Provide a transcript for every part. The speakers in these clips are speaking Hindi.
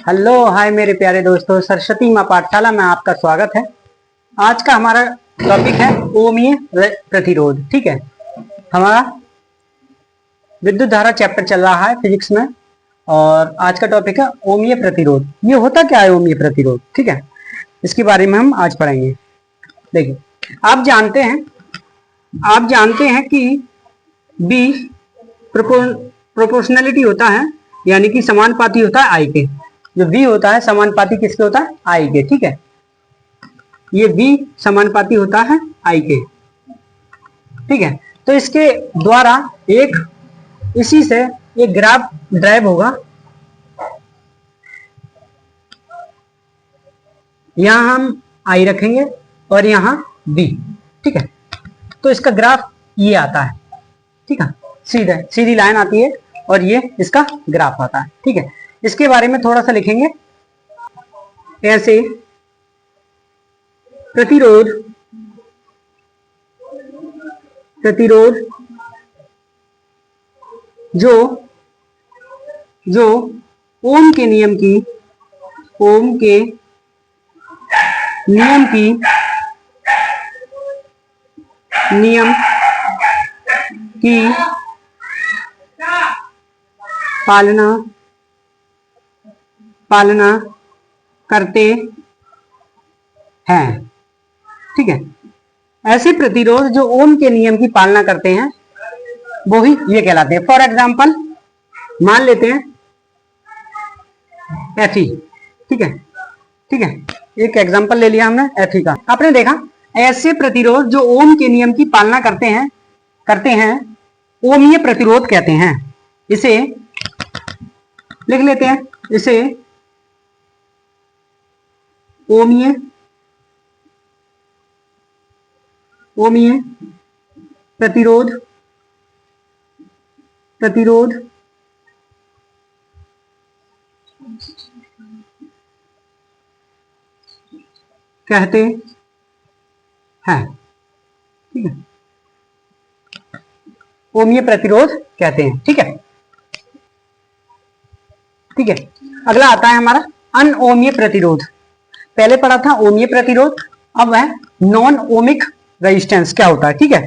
हेलो हाय मेरे प्यारे दोस्तों, सरस्वती माँ पाठशाला में आपका स्वागत है। आज का हमारा टॉपिक है ओमीय प्रतिरोध। ठीक है, हमारा विद्युत धारा चैप्टर चल रहा है फिजिक्स में और आज का टॉपिक है ओमीय प्रतिरोध। ये होता क्या है ओमीय प्रतिरोध? ठीक है, इसके बारे में हम आज पढ़ेंगे। देखिए, आप जानते हैं कि बी प्रोपोर्शनलिटी होता है, यानी कि समानुपाती होता है आई के। जो V होता है समानुपाती किसके होता है? I के। ठीक है, ये V समानुपाती होता है I के। ठीक है, तो इसके द्वारा इसी से एक ग्राफ ड्राइव होगा। यहां हम I रखेंगे और यहां V। ठीक है, तो इसका ग्राफ ये आता है। ठीक है, सीधी लाइन आती है और ये इसका ग्राफ आता है। ठीक है, इसके बारे में थोड़ा सा लिखेंगे। ऐसे प्रतिरोध जो ओम के नियम की पालना करते हैं। ठीक है, ऐसे प्रतिरोध जो ओम के नियम की पालना करते हैं वो ही ये कहलाते हैं। फॉर एग्जाम्पल मान लेते हैं Fe। ठीक है, एक एग्जाम्पल ले लिया हमने Fe का। आपने देखा ऐसे प्रतिरोध जो ओम के नियम की पालना करते हैं ओमीय प्रतिरोध कहते हैं। इसे लिख लेते हैं, इसे ओमीय प्रतिरोध कहते हैं। ठीक है, ओमीय प्रतिरोध कहते हैं। ठीक है, अगला आता है हमारा अनओमीय प्रतिरोध। पहले पढ़ा था ओमीय प्रतिरोध, अब है नॉन ओमिक रेजिस्टेंस क्या होता है। ठीक है,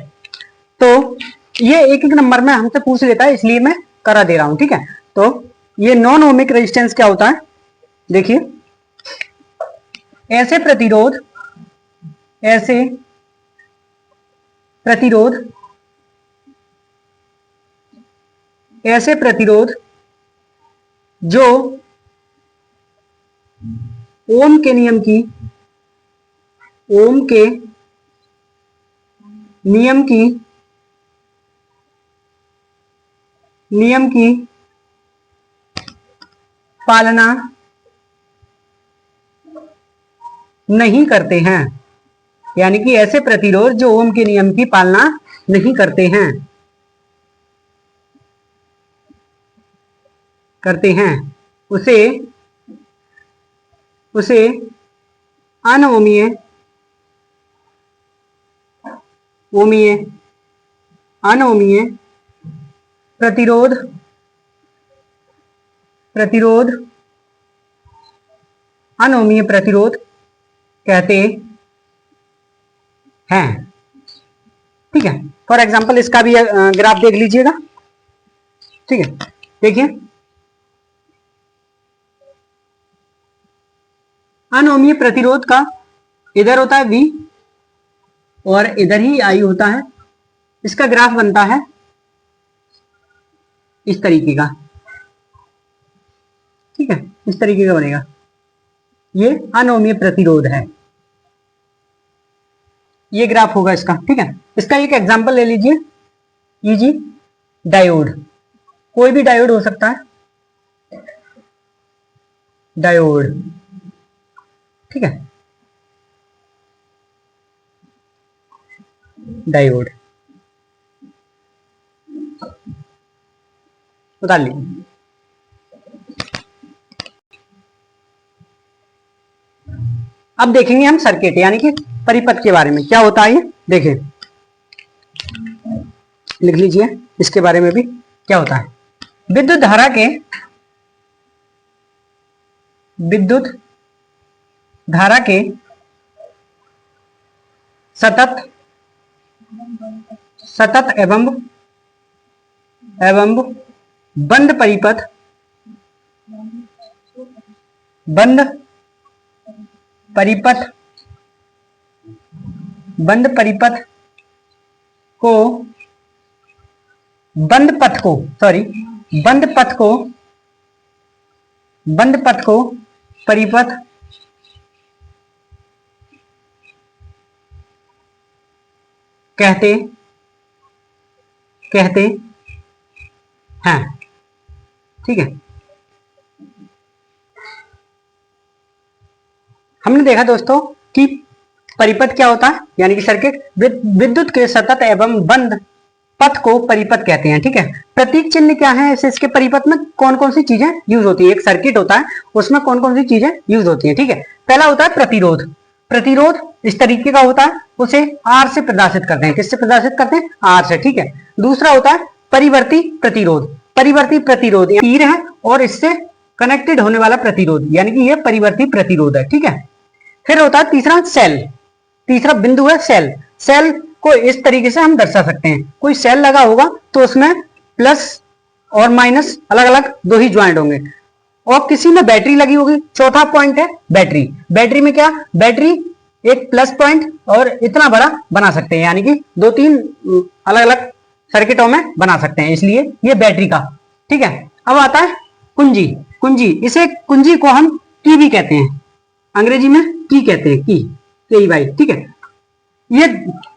तो ये एक नंबर में हमसे पूछ लेता है, इसलिए मैं करा दे रहा हूं। ठीक है, तो ये नॉन ओमिक रेजिस्टेंस क्या होता है? देखिए, ऐसे प्रतिरोध जो ओम के नियम की पालना नहीं करते हैं, यानी कि ऐसे प्रतिरोध जो ओम के नियम की पालना नहीं करते उसे अनओमीय प्रतिरोध कहते हैं। ठीक है, फॉर एग्जांपल इसका भी ग्राफ देख लीजिएगा। ठीक है, देखिए अनओमीय प्रतिरोध का इधर होता है V और इधर ही I होता है। इसका ग्राफ बनता है इस तरीके का। ठीक है, इस तरीके का बनेगा। ये अनओमीय प्रतिरोध है, ये ग्राफ होगा इसका। ठीक है, इसका एक एग्जांपल ले लीजिए, ईजी डायोड। कोई भी डायोड हो सकता है, डायोड। ठीक है, डायोड उतार लीजिए। अब देखेंगे हम सर्किट यानी कि परिपथ के बारे में क्या होता है। ये देखिए, लिख लीजिए इसके बारे में भी क्या होता है। विद्युत धारा के विद्युत धारा के सतत एवं बंद परिपथ को परिपथ कहते हैं। ठीक है, हमने देखा दोस्तों कि परिपथ क्या होता है, यानी कि सर्किट विद्युत के सतत एवं बंद पथ को परिपथ कहते हैं। ठीक है, प्रतीक चिन्ह क्या है, इसके परिपथ में कौन कौन सी चीजें यूज होती है। एक सर्किट होता है, उसमें कौन कौन सी चीजें यूज होती है। ठीक है, पहला होता है प्रतिरोध। प्रतिरोध इस तरीके का होता है, उसे आर से प्रदर्शित करते हैं। किससे प्रदर्शित करते हैं? आर से। ठीक है, दूसरा होता है परिवर्ती प्रतिरोध। परिवर्ती प्रतिरोध तीर है और इससे कनेक्टेड होने वाला प्रतिरोध, यानी कि यह परिवर्ती प्रतिरोध है। ठीक है, फिर होता है तीसरा सेल। तीसरा बिंदु है सेल। सेल को इस तरीके से हम दर्शा सकते हैं। कोई सेल लगा होगा तो उसमें प्लस और माइनस अलग अलग दो ही ज्वाइंट होंगे, और किसी में बैटरी लगी होगी। चौथा पॉइंट है बैटरी। बैटरी में क्या, बैटरी एक प्लस पॉइंट और इतना बड़ा बना सकते हैं, यानी कि दो तीन अलग अलग सर्किटों में बना सकते हैं, इसलिए ये बैटरी का। ठीक है, अब आता है कुंजी। कुंजी, इसे कुंजी को हम की भी कहते हैं, अंग्रेजी में की कहते हैं, की भाई। ठीक है, ये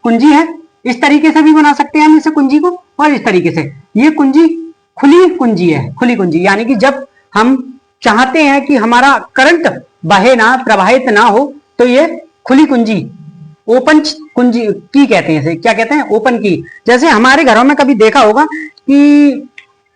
कुंजी है। इस तरीके से भी बना सकते हैं हम इसे कुंजी को, और इस तरीके से। ये कुंजी खुली कुंजी है। खुली कुंजी यानी कि जब हम चाहते हैं कि हमारा करंट बहे ना, प्रवाहित ना हो, तो ये खुली कुंजी, ओपन कुंजी की कहते हैं। इसे क्या कहते हैं? ओपन की। जैसे हमारे घरों में कभी देखा होगा कि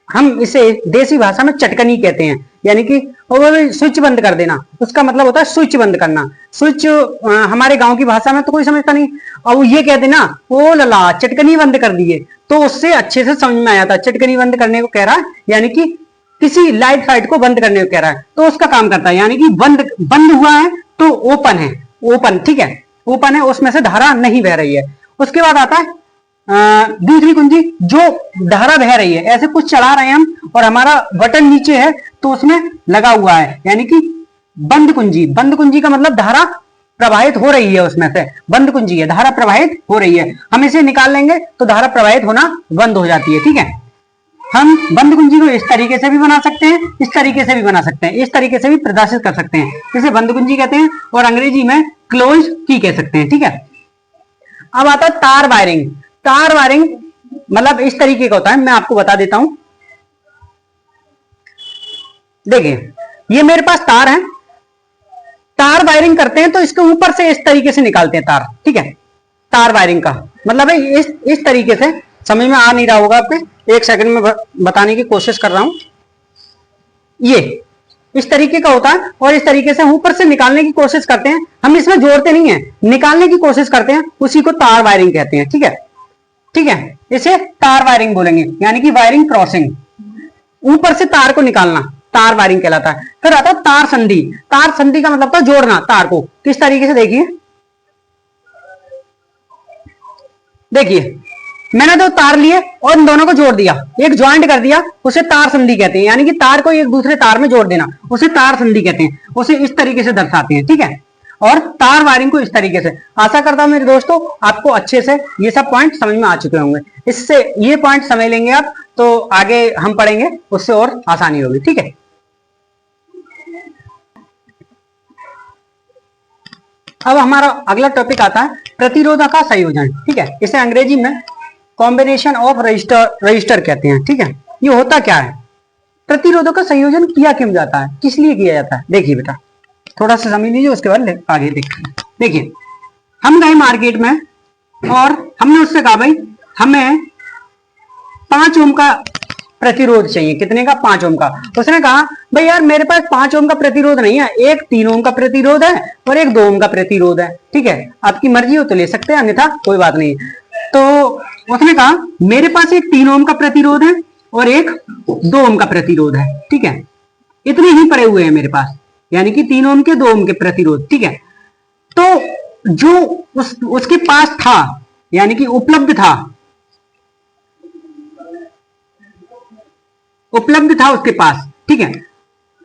हम इसे देसी भाषा में चटकनी कहते हैं, यानी कि स्विच बंद कर देना, उसका मतलब होता है स्विच बंद करना। स्विच हमारे गांव की भाषा में तो कोई समझता नहीं, और ये कहते ना, ओ लला चटकनी बंद कर दिए, तो उससे अच्छे से समझ में आया था चटकनी बंद करने को कह रहा है, यानी कि किसी लाइट फाइट को बंद करने को कह रहा है, तो उसका काम करता है। यानी कि बंद हुआ है तो ओपन है, ओपन। ठीक है, ओपन है, उसमें से धारा नहीं बह रही है। उसके बाद आता है दूसरी कुंजी, जो धारा बह रही है। ऐसे कुछ चला रहे हैं हम और हमारा बटन नीचे है तो उसमें लगा हुआ है, यानी कि बंद कुंजी। बंद कुंजी का मतलब धारा प्रवाहित हो रही है, उसमें से बंद कुंजी है, धारा प्रवाहित हो रही है। हम इसे निकाल लेंगे तो धारा प्रवाहित होना बंद हो जाती है। ठीक है, हम बंद कुंजी को इस तरीके से भी बना सकते हैं, इस तरीके से भी बना सकते हैं, इस तरीके से भी प्रदर्शित कर सकते हैं। इसे बंद कुंजी कहते हैं और अंग्रेजी में क्लोज की कह सकते हैं। ठीक है, अब आता है तार वायरिंग। तार वायरिंग मतलब इस तरीके का होता है, मैं आपको बता देता हूं। देखिए, ये मेरे पास तार है, तार वायरिंग करते हैं तो इसके ऊपर से इस तरीके से निकालते हैं तार। ठीक है, तार वायरिंग का मतलब है इस तरीके से। समझ में आ नहीं रहा होगा आपके, एक सेकंड में बताने की कोशिश कर रहा हूं। ये इस तरीके का होता है और इस तरीके से ऊपर से निकालने की कोशिश करते हैं। हम इसमें जोड़ते नहीं है, निकालने की कोशिश करते हैं, उसी को तार वायरिंग कहते हैं। ठीक है, ठीक है, इसे तार वायरिंग बोलेंगे, यानी कि वायरिंग क्रॉसिंग, ऊपर से तार को निकालना तार वायरिंग कहलाता है। फिर आता है तार संधि। तार संधि का मतलब था जोड़ना तार को। किस तरीके से, देखिए मैंने दो तार लिए और इन दोनों को जोड़ दिया, एक ज्वाइंट कर दिया, उसे तार संधि कहते हैं। यानी कि तार को एक दूसरे तार में जोड़ देना, उसे तार संधि कहते हैं। उसे इस तरीके से दर्शाते हैं। ठीक है, और तार वायरिंग को इस तरीके से। आशा करता हूं मेरे दोस्तों आपको अच्छे से ये सब पॉइंट समझ में आ चुके होंगे। इससे ये पॉइंट समझ लेंगे आप तो आगे हम पढ़ेंगे उससे और आसानी होगी। ठीक है, अब हमारा अगला टॉपिक आता है प्रतिरोधक का संयोजन। ठीक है, इसे अंग्रेजी में कॉम्बिनेशन ऑफ रजिस्टर कहते हैं। ठीक है, ये होता क्या है? प्रतिरोधक का संयोजन किया क्यों जाता है, किस लिए किया जाता है? देखिए बेटा, थोड़ा सा समझ लीजिए, उसके बाद आगे देखते हैं। देखिए, हम गए मार्केट में और हमने उससे कहा भाई हमें 5 ओम का प्रतिरोध चाहिए। कितने का? 5 ओम का। उसने कहा भाई यार मेरे पास 5 ओम का प्रतिरोध नहीं है, एक 3 ओम का प्रतिरोध है और एक 2 ओम का प्रतिरोध है। ठीक है, आपकी मर्जी हो तो ले सकते हैं, अन्यथा कोई बात नहीं। तो उसने कहा मेरे पास एक 3 ओम का प्रतिरोध है और एक 2 ओम का प्रतिरोध है। ठीक है, इतने ही पड़े हुए हैं मेरे पास। यानी कि 3 ओम के 2 ओम के प्रतिरोध, ठीक है। तो जो उसके पास था, यानी कि उपलब्ध था उसके पास, ठीक है।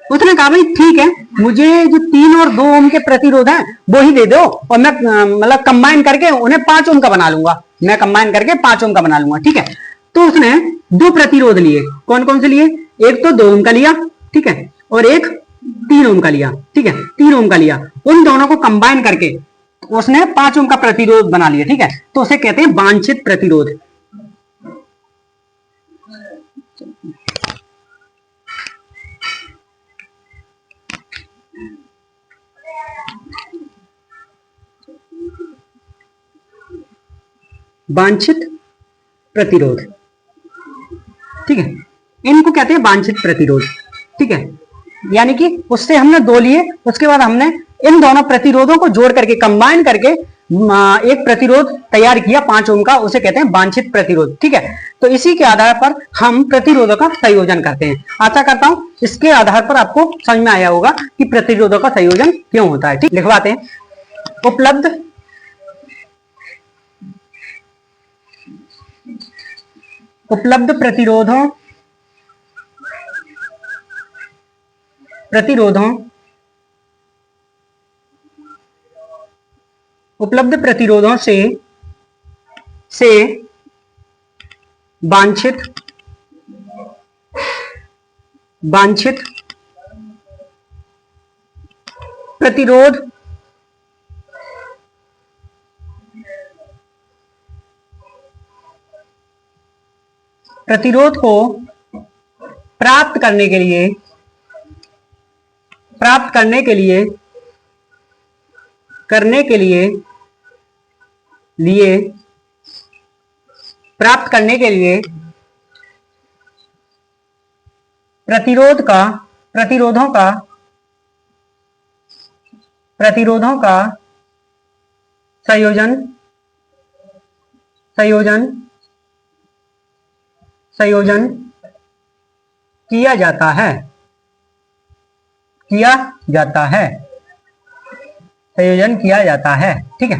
उसने कहा भाई ठीक है, मुझे जो 3 और 2 ओम के प्रतिरोध हैं वो ही दे दो, और मैं मतलब कंबाइन करके उन्हें 5 ओम का बना लूंगा, मैं कंबाइन करके 5 ओम का बना लूंगा, ठीक है। तो उसने 2 प्रतिरोध लिए, कौन कौन से लिए? एक तो 2 ओम का लिया, ठीक है, और एक 3 ओम का लिया, ठीक है, 3 ओम का लिया। उन दोनों को कंबाइन करके उसने 5 ओम का प्रतिरोध बना लिया, ठीक है। तो उसे कहते हैं वांछित प्रतिरोध। वांछित प्रतिरोध, ठीक है, इनको कहते हैं वांछित प्रतिरोध, ठीक है। यानी कि उससे हमने 2 लिए, उसके बाद हमने इन दोनों प्रतिरोधों को जोड़ करके कंबाइन करके एक प्रतिरोध तैयार किया 5 ओम का, उसे कहते हैं वांछित प्रतिरोध, ठीक है। तो इसी के आधार पर हम प्रतिरोधों का संयोजन करते हैं। आशा करता हूं इसके आधार पर आपको समझ में आया होगा कि प्रतिरोधों का संयोजन क्यों होता है, ठीक। लिखवाते हैं, उपलब्ध प्रतिरोधों से वांछित प्रतिरोध को प्राप्त करने के लिए प्रतिरोधों का संयोजन किया जाता है, ठीक है।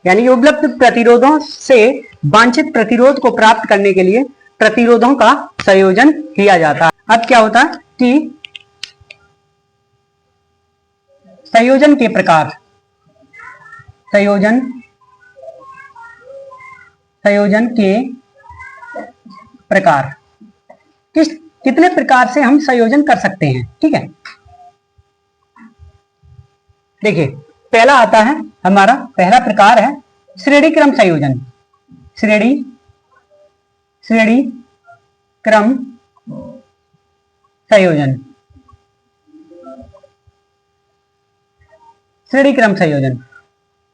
यानी कि उपलब्ध प्रतिरोधों से वांछित प्रतिरोध को प्राप्त करने के लिए प्रतिरोधों का संयोजन किया जाता है। अब क्या होता है कि संयोजन के प्रकार, कितने प्रकार से हम संयोजन कर सकते हैं, ठीक है। देखिए, पहला आता है हमारा, पहला प्रकार है श्रेणी क्रम संयोजन। श्रेणी क्रम संयोजन,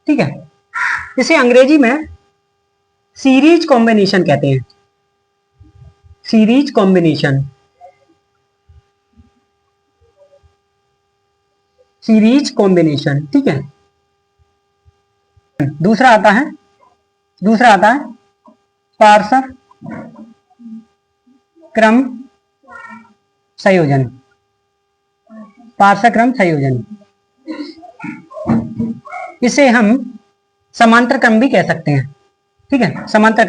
ठीक है। इसे अंग्रेजी में सीरीज कॉम्बिनेशन कहते हैं, सीरीज कॉम्बिनेशन, ठीक है। दूसरा आता है पार्श्व क्रम संयोजन, इसे हम समांतर क्रम भी कह सकते हैं, ठीक है। समांतर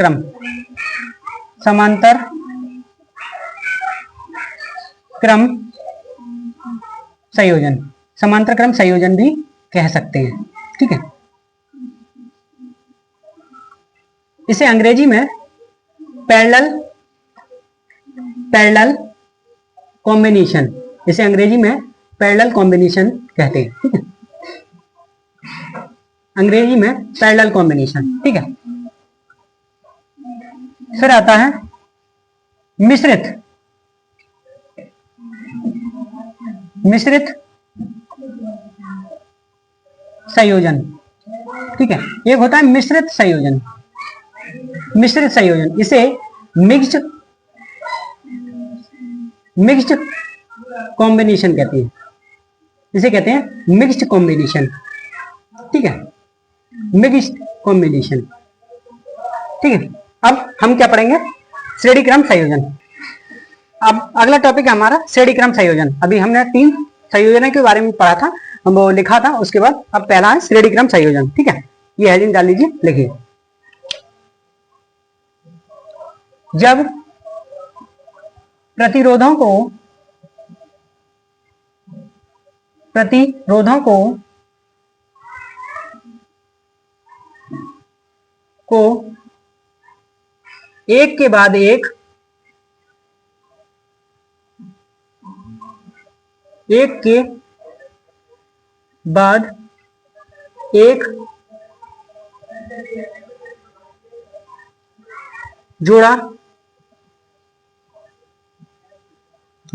क्रम संयोजन भी कह सकते हैं, ठीक है। इसे अंग्रेजी में पैरेलल कॉम्बिनेशन कहते हैं, ठीक है। अंग्रेजी में पैरेलल कॉम्बिनेशन, ठीक है। फिर आता है मिश्रित संयोजन, ठीक है। एक होता है मिश्रित संयोजन, इसे मिक्स्ड कॉम्बिनेशन कहते हैं, मिक्स्ड कॉम्बिनेशन, ठीक है। मिक्स्ड कॉम्बिनेशन, ठीक है। अब हम क्या पढ़ेंगे? श्रेणी क्रम संयोजन। अब अगला टॉपिक है हमारा श्रेणी क्रम संयोजन। अभी हमने 3 संयोजन के बारे में पढ़ा था, वो लिखा था, उसके बाद अब पहला है श्रेणी क्रम संयोजन। ठीक है, ये हेडिंग डाल लीजिए, लिखिए। जब प्रतिरोधों को एक के बाद एक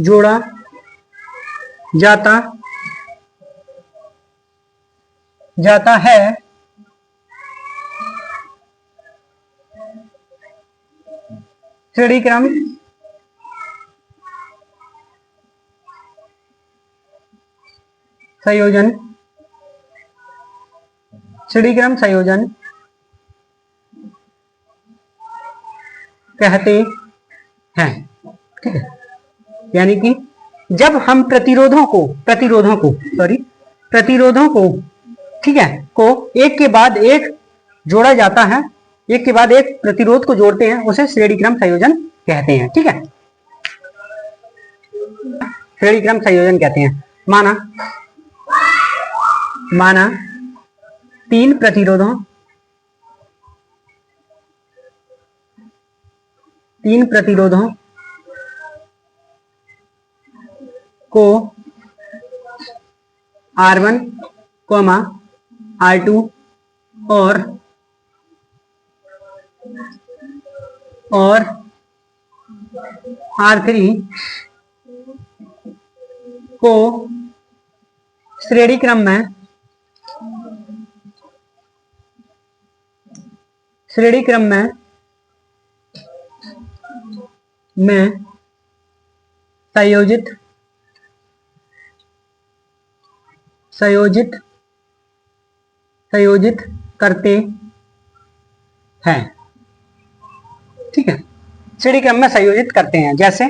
जोड़ा जाता है, श्रेणी क्रम संयोजन कहते हैं। ठीक है, यानी कि जब हम प्रतिरोधों को ठीक है को एक के बाद एक जोड़ा जाता है, एक के बाद एक प्रतिरोध को जोड़ते हैं, उसे श्रेणी क्रम संयोजन कहते हैं। ठीक है, श्रेणी क्रम संयोजन कहते हैं। माना तीन प्रतिरोधों को R1, R2 और R3 को श्रेणी क्रम में संयोजित करते हैं। ठीक है, श्रेणी क्रम में संयोजित करते हैं। जैसे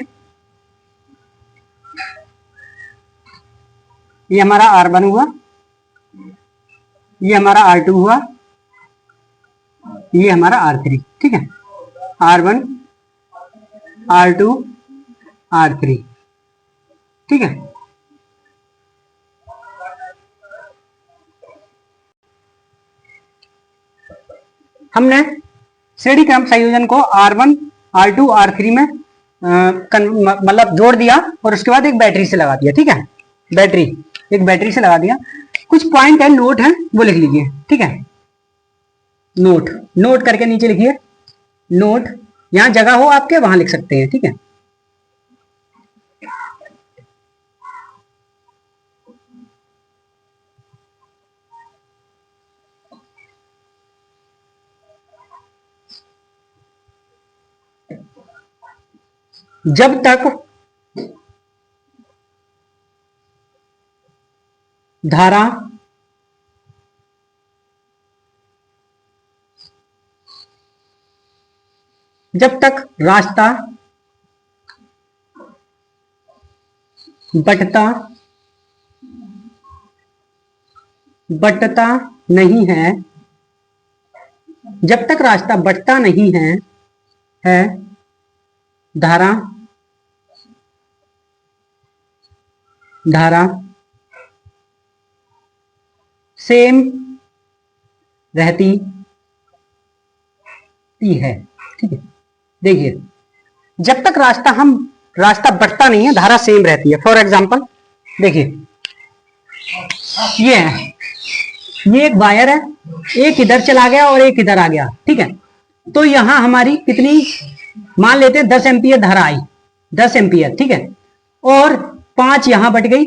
ये हमारा R1 हुआ, ये हमारा R2 हुआ, ये हमारा R3। ठीक है, R1, R2, R3। ठीक है, हमने श्रेणी क्रम संयोजन को R1, R2, R3 में मतलब जोड़ दिया और उसके बाद एक बैटरी से लगा दिया। ठीक है, एक बैटरी से लगा दिया। कुछ पॉइंट है, नोट है, वो लिख लीजिए। ठीक है, नोट करके नीचे लिखिए। नोट, यहां जगह हो आपके वहां लिख सकते हैं। ठीक है, जब तक धारा रास्ता बंटता नहीं है, जब तक रास्ता बंटता नहीं है धारा सेम रहती है। ठीक है, देखिए, जब तक रास्ता बढ़ता नहीं है, धारा सेम रहती है। फॉर एग्जांपल देखिए, ये एक वायर है, एक इधर चला गया और एक इधर आ गया। ठीक है, तो यहां हमारी कितनी, मान लेते हैं 10 एम्पियर धारा आई, 10 एम्पियर। ठीक है, और 5 यहां बट गई,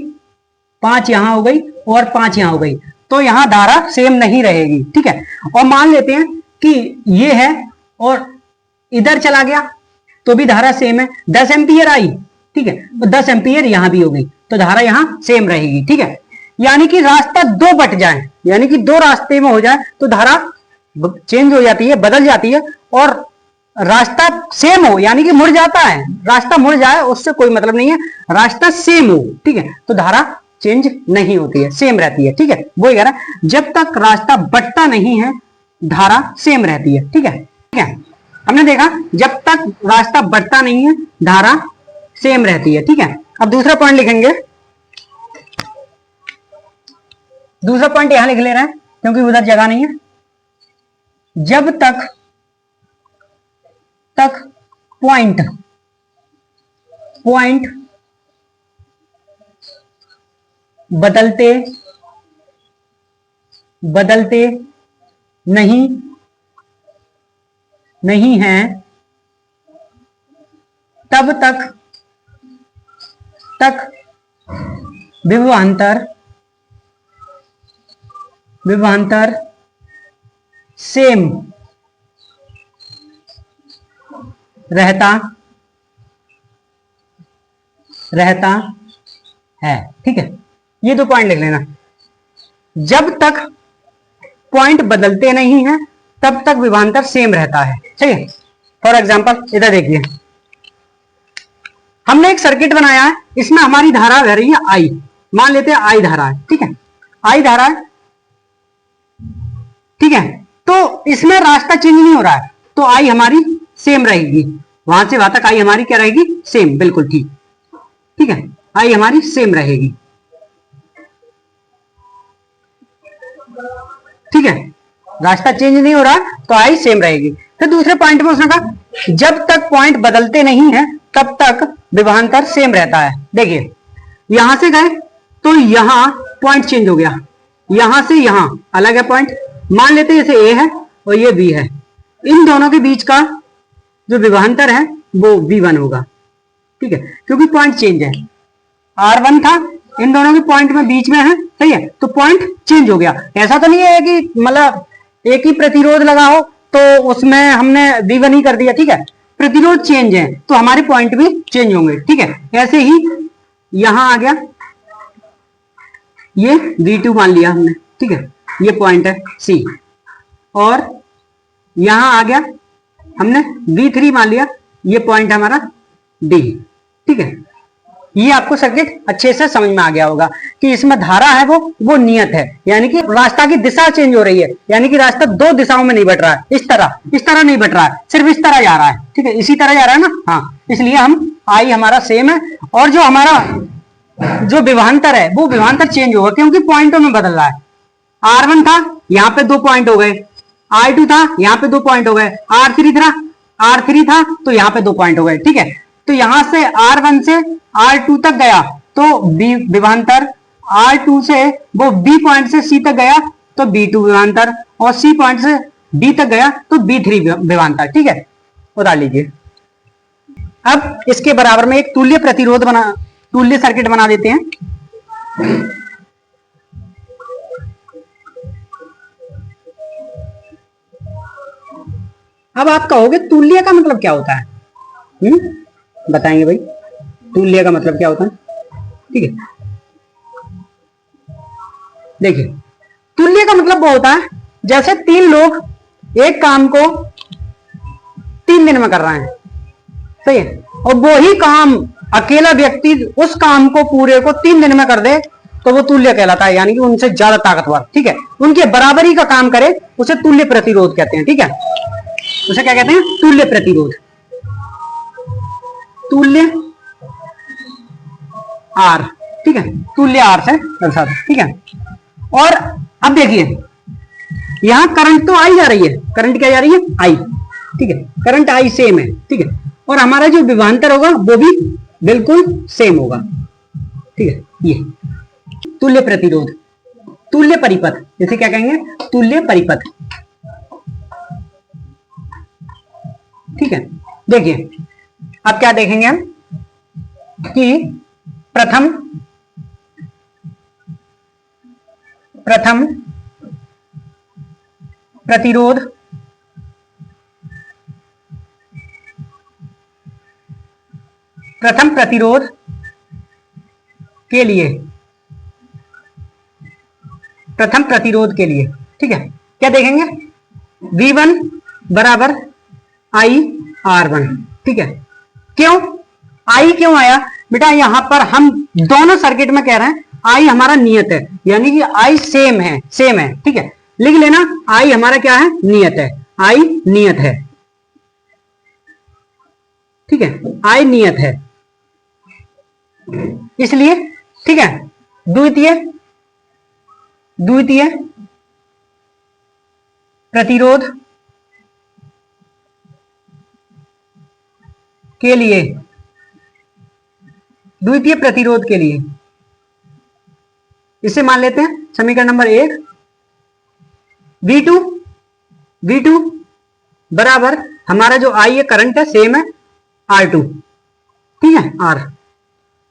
5 यहां हो गई और 5 यहां हो गई, तो यहां धारा सेम नहीं रहेगी। ठीक है, और मान लेते हैं कि ये है और इधर चला गया तो भी धारा सेम है, 10 एम्पियर आई। ठीक है, तो 10 एम्पियर यहां भी हो गई, तो धारा यहां सेम रहेगी। ठीक है, यानी कि रास्ता दो बट जाए, यानी कि दो रास्ते में हो जाए तो धारा चेंज हो जाती है, बदल जाती है। और रास्ता सेम हो, यानी कि मुड़ जाता है, रास्ता मुड़ जाए उससे कोई मतलब नहीं है, रास्ता सेम हो। ठीक है, तो धारा चेंज नहीं होती है, सेम रहती है। ठीक है, वो कह रहा है जब तक रास्ता बढ़ता नहीं है धारा सेम रहती है। ठीक है, ठीक है, हमने देखा जब तक रास्ता बढ़ता नहीं है धारा सेम रहती है। ठीक है, अब दूसरा पॉइंट लिखेंगे। दूसरा पॉइंट यहां लिख ले रहे हैं क्योंकि उधर जगह नहीं है। जब तक पॉइंट बदलते नहीं हैं तब तक विभवांतर सेम रहता है। ठीक है, ये दो पॉइंट लिख लेना। जब तक पॉइंट बदलते नहीं हैं तब तक विभवांतर सेम रहता है। ठीक है, फॉर एग्जांपल इधर देखिए, हमने एक सर्किट बनाया है, इसमें हमारी धारा बह रही है आई, मान लेते हैं आई धारा है। ठीक है, आई धारा है। ठीक है, तो इसमें रास्ता चेंज नहीं हो रहा है तो आई हमारी सेम रहेगी, वहां से वहां तक आई हमारी क्या रहेगी, सेम, बिल्कुल ठीक। ठीक है, आई हमारी सेम रहेगी। ठीक है, रास्ता चेंज नहीं हो रहा तो आई सेम रहेगी। फिर दूसरे पॉइंट में उसने कहा जब तक पॉइंट बदलते नहीं है तब तक विभवांतर सेम रहता है। देखिए यहां से गए तो यहां पॉइंट चेंज हो गया, यहां से यहां अलग है पॉइंट, मान लेते हैं जैसे ए है और ये बी है, इन दोनों के बीच का जो विभवांतर है वो V1 होगा। ठीक है, क्योंकि पॉइंट चेंज है, R1 था, इन दोनों के पॉइंट में बीच में है, सही है, तो पॉइंट चेंज हो गया। ऐसा तो नहीं है कि मतलब एक ही प्रतिरोध लगा हो तो उसमें हमने V1 ही कर दिया। ठीक है, प्रतिरोध चेंज है तो हमारे पॉइंट भी चेंज होंगे। ठीक है, ऐसे ही यहां आ गया, ये V2 मान लिया हमने। ठीक है, ये पॉइंट है C, और यहां आ गया हमने V3 मान लिया, ये पॉइंट हमारा D। ठीक है, ये आपको सर्किट अच्छे से समझ में आ गया होगा कि इसमें धारा है वो नियत है, यानी कि रास्ता की दिशा चेंज हो रही है, यानी कि रास्ता दो दिशाओं में नहीं बढ़ रहा है, इस तरह नहीं बढ़ रहा है, सिर्फ इस तरह जा रहा है। ठीक है, इसी तरह जा रहा है ना, हाँ, इसलिए हम आई हमारा सेम है, और जो हमारा जो विभवांतर है वो विभवांतर चेंज होगा क्योंकि पॉइंटों में बदल रहा है। R1 था, यहाँ पे 2 पॉइंट हो गए, R2 था, यहाँ पे 2 पॉइंट हो गए, R3 था तो यहाँ पे 2 पॉइंट हो गए। ठीक है, तो यहां से R1 से R2 तक गया तो विभवांतर, R2 से वो B पॉइंट से C तक गया तो B2 विभवांतर, और C पॉइंट से B तक गया तो B3 विभवांतर। ठीक है, उतार लीजिए। अब इसके बराबर में एक तुल्य सर्किट बना देते हैं। अब आप कहोगे तुल्य का मतलब क्या होता है? बताएंगे भाई, तुल्य का मतलब क्या होता है? ठीक है, देखिए तुल्य का मतलब वो होता है जैसे 3 लोग एक काम को 3 दिन में कर रहे हैं, सही है, और वो ही काम अकेला व्यक्ति उस काम को पूरे को 3 दिन में कर दे तो वो तुल्य कहलाता है, यानी कि उनसे ज्यादा ताकतवर। ठीक है, उनके बराबरी का काम करे उसे तुल्य प्रतिरोध कहते हैं। ठीक है, उसे क्या कहते हैं? तुल्य प्रतिरोध, तुल्य आर। ठीक है, तुल्य आर से दर्शाते। ठीक है, और अब देखिए यहां करंट तो आई जा रही है, करंट क्या जा रही है? आई। ठीक है, करंट आई सेम है। ठीक है, और हमारा जो विभवांतर होगा वो भी बिल्कुल सेम होगा। ठीक है, ये तुल्य प्रतिरोध, तुल्य परिपथ, जैसे क्या कहेंगे? तुल्य परिपथ। ठीक है, देखिए अब क्या देखेंगे हम कि प्रथम प्रतिरोध के लिए, ठीक है, क्या देखेंगे? V1 बराबर IR1। ठीक है, क्यों आई क्यों आया बेटा? यहां पर हम दोनों सर्किट में कह रहे हैं आई हमारा नियत है, यानी कि आई सेम है, सेम है, ठीक है। लिख लेना, आई हमारा क्या है, नियत है, आई नियत है, ठीक है, आई नियत है, इसलिए ठीक है। द्वितीय प्रतिरोध के लिए, द्वितीय प्रतिरोध के लिए इसे मान लेते हैं समीकरण नंबर 1, V2 बराबर हमारा जो आई है करंट है सेम है R2, ठीक है, R।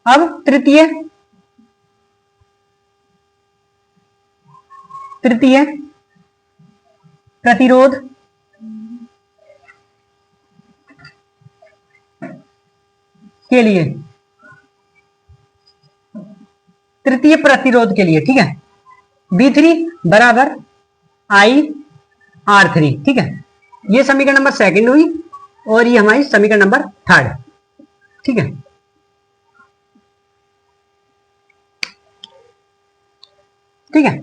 अब तृतीय प्रतिरोध के लिए, तृतीय प्रतिरोध के लिए, ठीक है, V3 बराबर आई R3, ठीक है। ये समीकरण नंबर 2 हुई और ये हमारी समीकरण नंबर 3, ठीक है। ठीक है,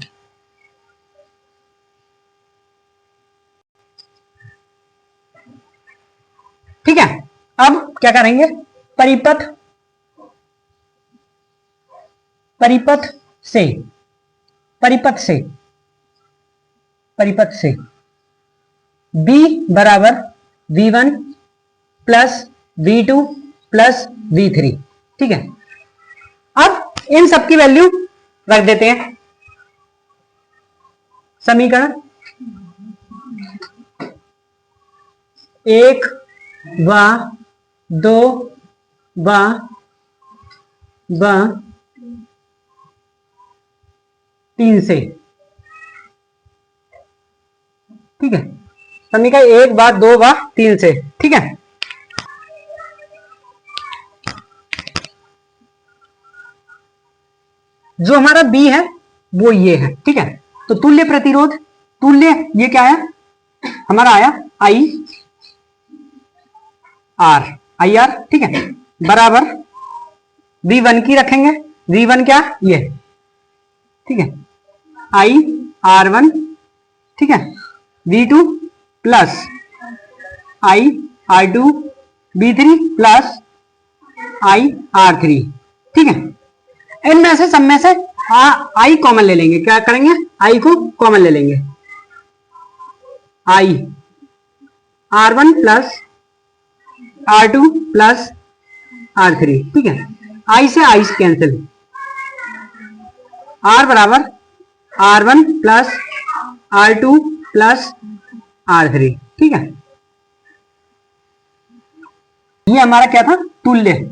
ठीक है। अब क्या करेंगे, परिपथ से B बराबर V1 plus V2 plus V3, ठीक है। अब इन सब की वैल्यू रख देते हैं समीकरण 1 व 2 व 3 से, ठीक है, समीकरण 1 व 2 व 3 से, ठीक है। जो हमारा B है वो ये है, ठीक है। तो तुल्य प्रतिरोध, तुल्य ये क्या है हमारा, आया आई आर, ठीक है, बराबर V1 की रखेंगे, V1 क्या ये, ठीक है, आई R1, ठीक है, V2 प्लस आई R2, V3 प्लस आई R3, ठीक है। इनमें से सब में से आई कॉमन ले लेंगे, क्या करेंगे, आई को कॉमन ले लेंगे, आई R1 plus R2 plus R3, ठीक है। आई से आई कैंसिल, R बराबर R1 plus R2 plus R3, ठीक है। ये हमारा क्या था, तुल्य,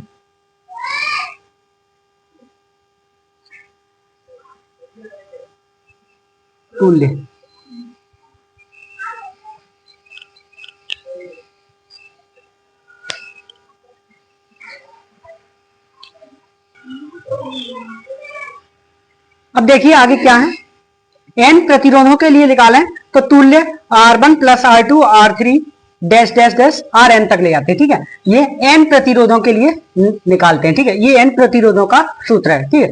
अब देखिए आगे क्या है, n प्रतिरोधों के लिए निकालें तो तुल्य R1 plus R2 R3 dash dash dash Rn तक ले जाते हैं, ठीक है। ये n प्रतिरोधों के लिए निकालते हैं, ठीक है, ये n प्रतिरोधों का सूत्र है, ठीक है।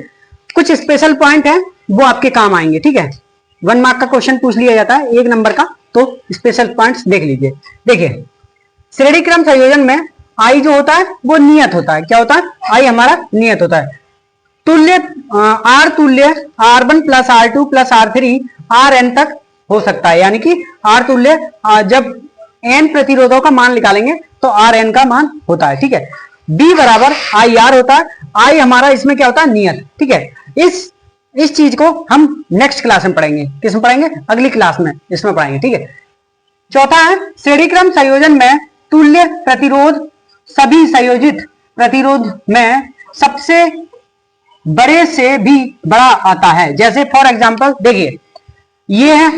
कुछ स्पेशल पॉइंट है वो आपके काम आएंगे, ठीक है। 1 मार्क का क्वेश्चन पूछ लिया जाता है 1 नंबर का, तो स्पेशल पॉइंट्स देख लीजिए। देखिए श्रेणी क्रम संयोजन में आई जो होता है वो नियत होता है, क्या होता है, आई हमारा नियत होता है। तुल्य R तुल्य R1 plus R2 plus R3 Rn तक हो सकता है, यानी कि R तुल्य जब n प्रतिरोधों का मान निकालेंगे तो Rn का मान होता है, ठीक है। B बराबर IR होता है, I हमारा इसमें क्या होता है, नियत, ठीक है। इस चीज को हम नेक्स्ट क्लास में पढ़ेंगे, किसमें पढ़ेंगे, अगली क्लास में इसमें पढ़ेंगे, ठीक है। चौथा है श्रेणी क्रम संयोजन में तुल्य प्रतिरोध सभी संयोजित प्रतिरोध में सबसे बड़े से भी बड़ा आता है। जैसे फॉर एग्जांपल देखिए ये है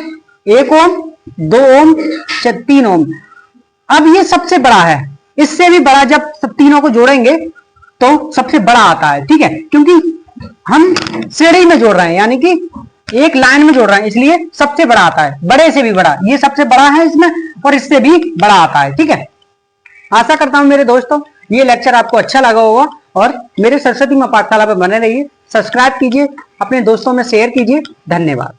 1 ओम 2 ओम 3 ओम, अब ये सबसे बड़ा है, इससे भी बड़ा जब सब तीनों को जोड़ेंगे तो सबसे बड़ा आता है, ठीक है, क्योंकि हम श्रेणी में जोड़ रहे हैं, यानी कि एक लाइन में जोड़ रहे हैं, इसलिए सबसे बड़ा आता है, बड़े से भी बड़ा, ये सबसे बड़ा है इसमें और इससे भी बड़ा आता है, ठीक है। आशा करता हूं मेरे दोस्तों ये लेक्चर आपको अच्छा लगा होगा और मेरे सरस्वती मां पाठशाला पर बने रहिए, सब्सक्राइब कीजिए अपने दोस्तों में शेयर कीजिए। धन्यवाद।